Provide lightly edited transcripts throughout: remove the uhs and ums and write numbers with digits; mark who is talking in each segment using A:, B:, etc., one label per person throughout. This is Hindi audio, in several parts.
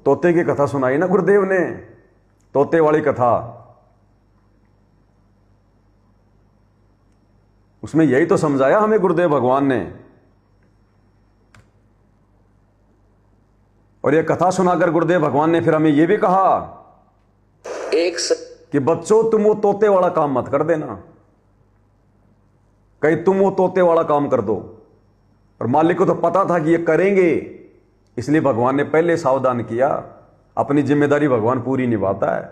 A: तोते की कथा सुनाई ना गुरुदेव ने, तोते वाली कथा। उसमें यही तो समझाया हमें गुरुदेव भगवान ने। और ये कथा सुनाकर गुरुदेव भगवान ने फिर हमें यह भी कहा कि बच्चों तुम वो तोते वाला काम मत कर देना, कहीं तुम वो तोते वाला काम कर दो। और मालिक को तो पता था कि ये करेंगे, इसलिए भगवान ने पहले सावधान किया। अपनी जिम्मेदारी भगवान पूरी निभाता है।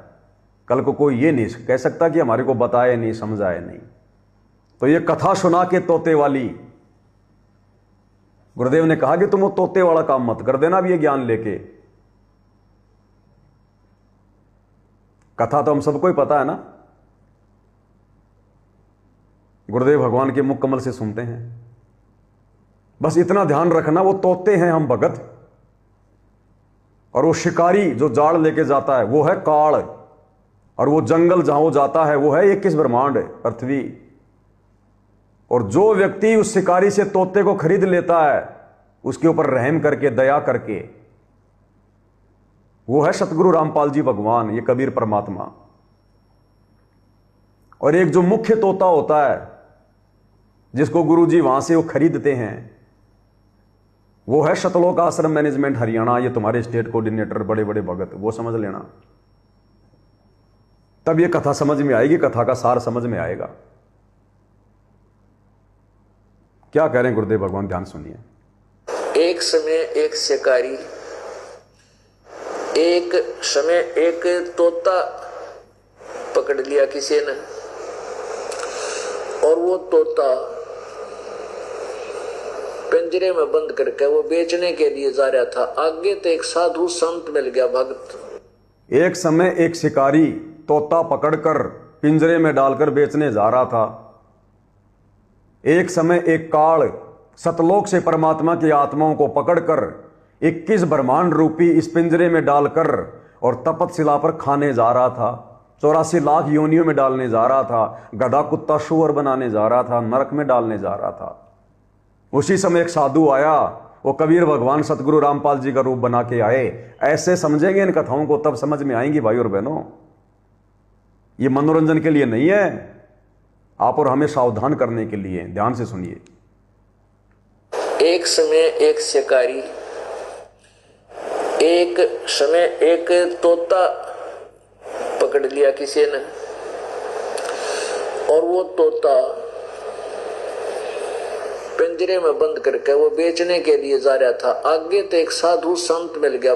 A: कल को कोई ये नहीं कह सकता कि हमारे को बताए नहीं, समझाए नहीं। तो ये कथा सुना के तोते वाली, गुरुदेव ने कहा कि तुम वो तोते वाला काम मत कर देना। अब ये ज्ञान लेके, कथा तो हम सबको ही पता है ना, गुरुदेव भगवान के मुख कमल से सुनते हैं। बस इतना ध्यान रखना, वो तोते हैं, हम भगत। और वो शिकारी जो जाड़ लेके जाता है वो है काल, और वो जंगल जहां वो जाता है वो है 21 ब्रह्मांड पृथ्वी। और जो व्यक्ति उस शिकारी से तोते को खरीद लेता है, उसके ऊपर रहम करके, दया करके, वो है सतगुरु रामपाल जी भगवान, ये कबीर परमात्मा। और एक जो मुख्य तोता होता है जिसको गुरु जी वहां से वो खरीदते हैं, वो है सतलोक आश्रम मैनेजमेंट हरियाणा। ये तुम्हारे स्टेट कोऑर्डिनेटर बड़े बड़े भगत, वो समझ लेना। तब ये कथा समझ में आएगी, कथा का सार समझ में आएगा। क्या कह रहे हैं गुरुदेव भगवान, ध्यान सुनिए।
B: एक समय एक शिकारी, एक समय एक तोता पकड़ लिया किसी ने, और वो तोता पिंजरे में बंद करके वो बेचने के लिए जा रहा था। आगे तो एक साधु संत मिल गया, भक्त।
A: एक समय एक शिकारी तोता पकड़कर पिंजरे में डालकर बेचने जा रहा था। एक समय एक काल सतलोक से परमात्मा की आत्माओं को पकड़कर 21 ब्रह्मांड रूपी इस पिंजरे में डालकर और तपतशिला पर खाने जा रहा था। 84 लाख योनियों में डालने जा रहा था, गधा कुत्ता शुअर बनाने जा रहा था, नरक में डालने जा रहा था। उसी समय एक साधु आया, वो कबीर भगवान सतगुरु रामपाल जी का रूप बना के आए। ऐसे समझेंगे इन कथाओं को, तब समझ में आएंगी भाई और बहनों। ये मनोरंजन के लिए नहीं है, आप और हमें सावधान करने के लिए। ध्यान से सुनिए।
B: एक समय एक शिकारी, एक समय एक तोता पकड़ लिया किसी ने, और वो तोता पिंजरे में बंद करके वो बेचने के लिए जा रहा था। आगे तो एक साधु संत मिल गया,